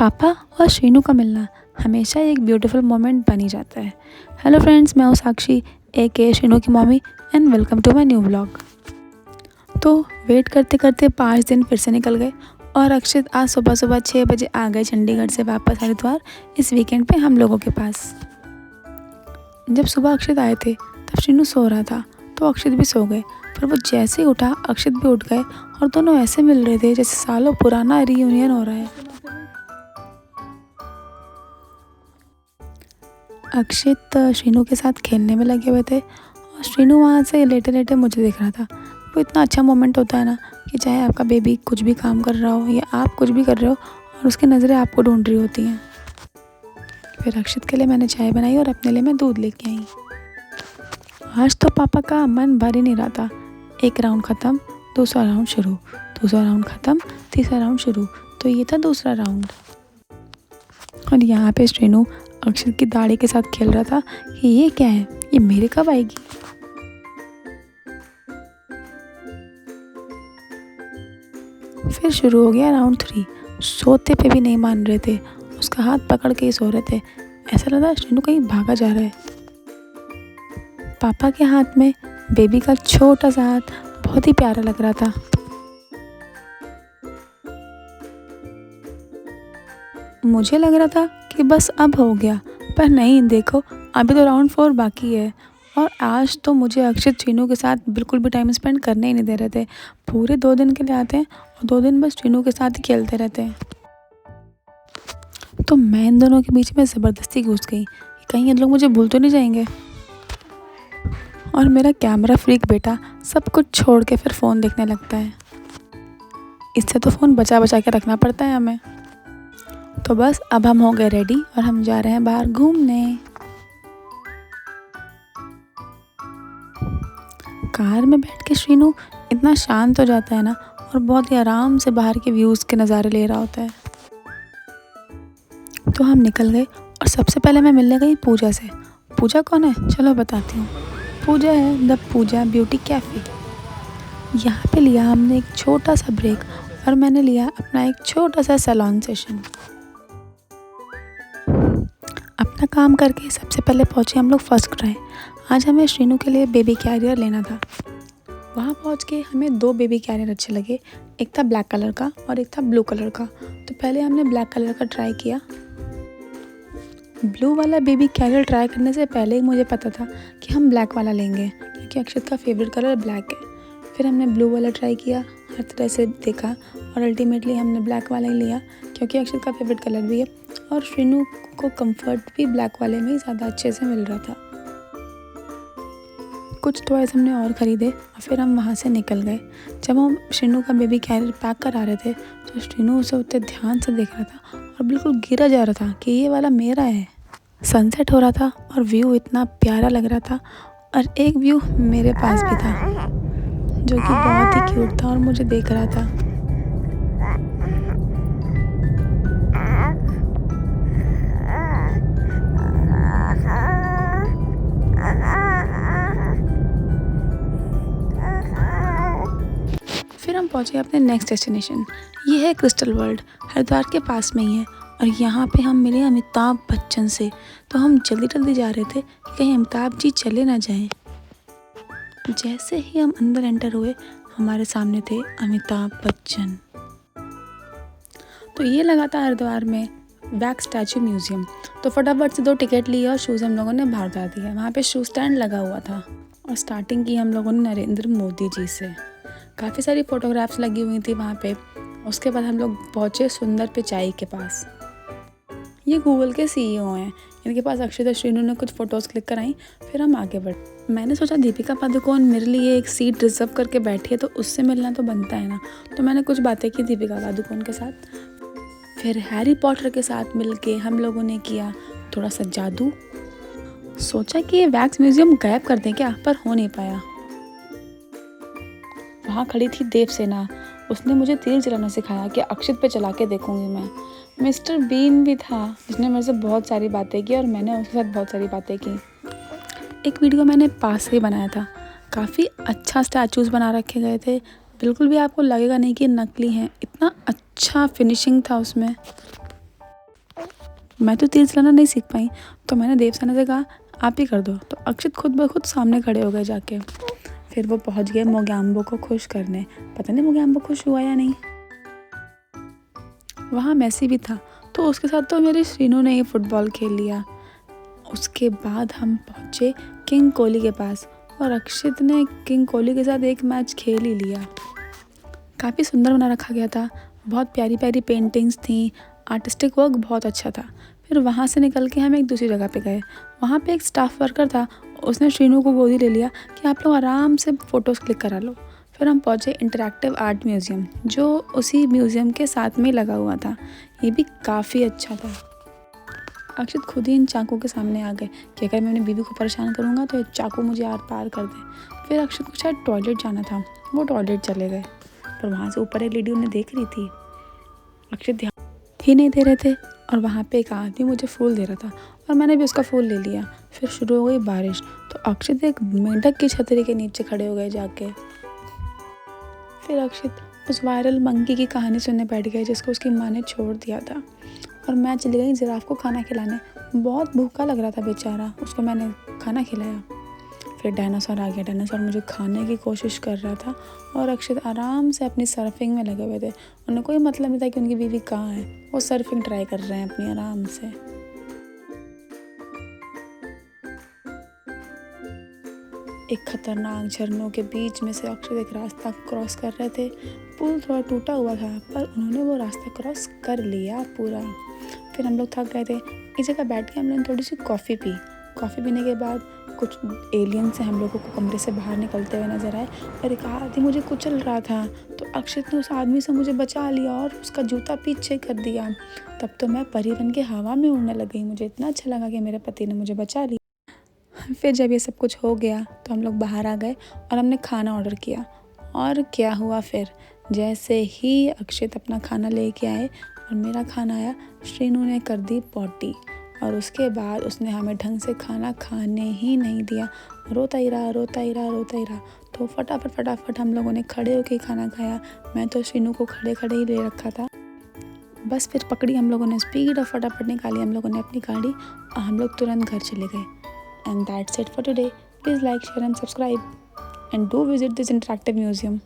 पापा और श्रीनू का मिलना हमेशा एक ब्यूटीफुल मोमेंट बन ही जाता है। हेलो फ्रेंड्स, मैं हूँ साक्षी ए श्रीनू की mummy and welcome to my new vlog. तो वेट करते करते 5 दिन फिर से निकल गए और अक्षित आज सुबह सुबह 6 बजे आ गए चंडीगढ़ से वापस हरिद्वार इस वीकेंड पे हम लोगों के पास। जब सुबह अक्षित आए थे तब श्रीनू सो रहा था तो अक्षित भी सो गए, पर वो जैसे ही उठा अक्षित भी उठ गए और दोनों ऐसे मिल रहे थे जैसे सालों पुराना रीयूनियन हो रहा है। अक्षित श्रीनू के साथ खेलने में लगे हुए थे और श्रीनू वहाँ से लेटे लेटे मुझे देख रहा था। वो इतना अच्छा मोमेंट होता है ना कि चाहे आपका बेबी कुछ भी काम कर रहा हो या आप कुछ भी कर रहे हो और उसकी नज़रें आपको ढूंढ रही होती हैं। फिर अक्षित के लिए मैंने चाय बनाई और अपने लिए मैं दूध लेके आई। आज तो पापा का मन भर ही नहीं रहा था। एक राउंड ख़त्म, दूसरा राउंड शुरू, दूसरा राउंड ख़त्म, तीसरा राउंड शुरू। तो ये था दूसरा राउंड और यहाँ पे श्रीनू अक्षित की दाढ़ी के साथ खेल रहा था कि ये क्या है, ये मेरे कब आएगी। फिर शुरू हो गया राउंड 3। सोते पे भी नहीं मान रहे थे, उसका हाथ पकड़ के ही सो रहे थे। ऐसा लगा श्रीनू कहीं भागा जा रहा है। पापा के हाथ में बेबी का छोटा सा हाथ बहुत ही प्यारा लग रहा था। मुझे लग रहा था कि बस अब हो गया, पर नहीं, देखो अभी तो राउंड 4 बाकी है। और आज तो मुझे अक्षित श्रीनू के साथ बिल्कुल भी टाइम स्पेंड करने ही नहीं दे रहे थे। पूरे 2 दिन के लिए आते हैं और 2 दिन बस श्रीनू के साथ ही खेलते रहते हैं। तो मैं इन दोनों के बीच में ज़बरदस्ती घुस गई कि कहीं ये लोग मुझे भूल तो नहीं जाएंगे। और मेरा कैमरा फ्रीक बेटा सब कुछ छोड़ के फिर फ़ोन देखने लगता है। इससे तो फ़ोन बचा बचा के रखना पड़ता है हमें। तो बस अब हम हो गए रेडी और हम जा रहे हैं बाहर घूमने। कार में बैठ के श्रीनू इतना शांत हो जाता है ना और बहुत ही आराम से बाहर के व्यूज़ के नज़ारे ले रहा होता है। तो हम निकल गए और सबसे पहले मैं मिलने गई पूजा से। पूजा कौन है, चलो बताती हूँ। पूजा है द पूजा ब्यूटी कैफ़े। यहाँ पे लिया हमने एक छोटा सा ब्रेक और मैंने लिया अपना एक छोटा सा सैलून सेशन। अपना काम करके सबसे पहले पहुँचे हम लोग फर्स्ट क्राई। आज हमें श्रीनू के लिए बेबी कैरियर लेना था। वहाँ पहुँच के हमें 2 बेबी कैरियर अच्छे लगे, एक था ब्लैक कलर का और एक था ब्लू कलर का। तो पहले हमने ब्लैक कलर का ट्राई किया। ब्लू वाला बेबी कैरियर ट्राई करने से पहले ही मुझे पता था कि हम ब्लैक वाला लेंगे क्योंकि अक्षित का फेवरेट कलर ब्लैक है। फिर हमने ब्लू वाला ट्राई किया, हर तरह से देखा और अल्टीमेटली हमने ब्लैक वाला ही लिया क्योंकि अक्षित का फेवरेट कलर भी है और श्रीनू को कंफर्ट भी ब्लैक वाले में ही ज़्यादा अच्छे से मिल रहा था। कुछ टॉयज़ हमने और ख़रीदे और फिर हम वहाँ से निकल गए। जब हम श्रीनू का बेबी कैरियर पैक करा रहे थे तो श्रीनू उसे उतने ध्यान से देख रहा था और बिल्कुल गिरा जा रहा था कि ये वाला मेरा है। सनसेट हो रहा था और व्यू इतना प्यारा लग रहा था और एक व्यू मेरे पास भी था जो कि बहुत ही क्यूट था और मुझे देख रहा था। फिर हम पहुंचे अपने नेक्स्ट डेस्टिनेशन। ये है क्रिस्टल वर्ल्ड, हरिद्वार के पास में ही है और यहाँ पे हम मिले अमिताभ बच्चन से। तो हम जल्दी जल्दी जा रहे थे कि कहीं अमिताभ जी चले ना जाएं। जैसे ही हम अंदर एंटर हुए हमारे सामने थे अमिताभ बच्चन। तो ये लगा था हरिद्वार में वैक्स स्टैचू म्यूज़ियम। तो फटाफट से 2 टिकट लिए और शूज़ हम लोगों ने बाहर उतार दिया। वहाँ पे शू स्टैंड लगा हुआ था और स्टार्टिंग की हम लोगों ने नरेंद्र मोदी जी से। काफ़ी सारी फ़ोटोग्राफ्स लगी हुई थी वहाँ पे। उसके बाद हम लोग पहुँचे सुंदर पिचाई के पास। ये गूगल के CEO हैं, इनके पास अक्षित और श्रीनू ने कुछ फ़ोटोज़ क्लिक कराई। फिर हम आगे बढ़े। मैंने सोचा दीपिका पादुकोण मेरे लिए एक सीट रिजर्व करके बैठी है तो उससे मिलना तो बनता है ना। तो मैंने कुछ बातें की दीपिका पादुकोण के साथ। फिर हैरी पॉटर के साथ मिल के हम लोगों ने किया थोड़ा सा जादू। सोचा कि ये वैक्स म्यूज़ियम गायब कर दें क्या, पर हो नहीं पाया। वहाँ खड़ी थी देवसेना, उसने मुझे तीर चलाना सिखाया कि अक्षित पे चला के देखूंगी मैं। मिस्टर बीन भी था जिसने मेरे से बहुत सारी बातें की और मैंने उसके साथ बहुत सारी बातें की। एक वीडियो मैंने पास से ही बनाया था। काफ़ी अच्छा स्टैचूज़ बना रखे गए थे, बिल्कुल भी आपको लगेगा नहीं कि नकली हैं, इतना अच्छा फिनिशिंग था उसमें। मैं तो तीर चलाना नहीं सीख पाई, तो मैंने देवसेना से कहा आप ही कर दो। तो अक्षित खुद ब खुद सामने खड़े हो गए जाके। फिर वो पहुंच गए मोगैम्बो को खुश करने। पता नहीं मोगैम्बो खुश हुआ या नहीं। वहाँ मेसी भी था, तो उसके साथ तो मेरी श्रीनू ने ही फुटबॉल खेल लिया। उसके बाद हम पहुँचे किंग कोहली के पास और अक्षित ने किंग कोहली के साथ एक मैच खेल ही लिया। काफ़ी सुंदर बना रखा गया था, बहुत प्यारी प्यारी पेंटिंग्स थी, आर्टिस्टिक वर्क बहुत अच्छा था। फिर वहाँ से निकल के हम एक दूसरी जगह पे गए। वहाँ पे एक स्टाफ वर्कर था, उसने श्रीनू को गोदी ले लिया कि आप लोग आराम से फ़ोटोज़ क्लिक करा लो। फिर हम पहुँचे इंटरैक्टिव आर्ट म्यूज़ियम, जो उसी म्यूज़ियम के साथ में लगा हुआ था। ये भी काफ़ी अच्छा था। अक्षित खुद ही इन चाकू के सामने आ गए कि अगर मैं अपनी बीवी को परेशान करूँगा तो ये चाकू मुझे आर पार कर दे। फिर अक्षित को शायद टॉयलेट जाना था, वो टॉयलेट चले गए, पर वहाँ से ऊपर एक लेडी उन्हें देख रही थी। अक्षित ध्यान ही नहीं दे रहे थे और वहाँ पे एक आदमी मुझे फूल दे रहा था और मैंने भी उसका फूल ले लिया। फिर शुरू हो गई बारिश, तो अक्षित एक मेंढक की छतरी के नीचे खड़े हो गए जाके। फिर अक्षित उस वायरल मंकी की कहानी सुनने बैठ गए जिसको उसकी माँ ने छोड़ दिया था, और मैं चली गई जिराफ को खाना खिलाने। बहुत भूखा लग रहा था बेचारा, उसको मैंने खाना खिलाया। फिर डायनासोर आ गया। डायनासोर मुझे खाने की कोशिश कर रहा था और अक्षित आराम से अपनी सर्फिंग में लगे हुए थे। उन्हें कोई मतलब नहीं था कि उनकी बीवी कहाँ है, वो सर्फिंग ट्राई कर रहे हैं अपनी आराम से। एक खतरनाक झरनों के बीच में से अक्षित एक रास्ता क्रॉस कर रहे थे। पुल थोड़ा टूटा हुआ था, पर उन्होंने वो रास्ता क्रॉस कर लिया पूरा। फिर हम लोग थक गए थे, एक जगह बैठ के हम लोगों ने थोड़ी सी कॉफ़ी पी। कॉफ़ी पीने के बाद कुछ एलियन से हम लोगों को कमरे से बाहर निकलते हुए नजर आए और एक आदमी मुझे कुचल रहा था, तो अक्षित ने उस आदमी से मुझे बचा लिया और उसका जूता पीछे कर दिया। तब तो मैं परी बन के हवा में उड़ने लग गई। मुझे इतना अच्छा लगा कि मेरे पति ने मुझे बचा लिया। फिर जब ये सब कुछ हो गया तो हम लोग बाहर आ गए और हमने खाना ऑर्डर किया। और क्या हुआ फिर, जैसे ही अक्षित अपना खाना लेके आए और मेरा खाना आया, श्रीनू ने कर दी पॉटी और उसके बाद उसने हमें ढंग से खाना खाने ही नहीं दिया। रोता ही रहा, रोता ही रहा, रोता ही रहा। तो फटाफट हम लोगों ने खड़े होके खाना खाया। मैं तो श्रीनू को खड़े खड़े ही ले रखा था। बस फिर पकड़ी हम लोगों ने स्पीड और फटाफट निकाली हम लोगों ने अपनी गाड़ी और हम लोग तुरंत घर चले गए। And that's it for today. Please like, share and subscribe. And do visit this interactive museum.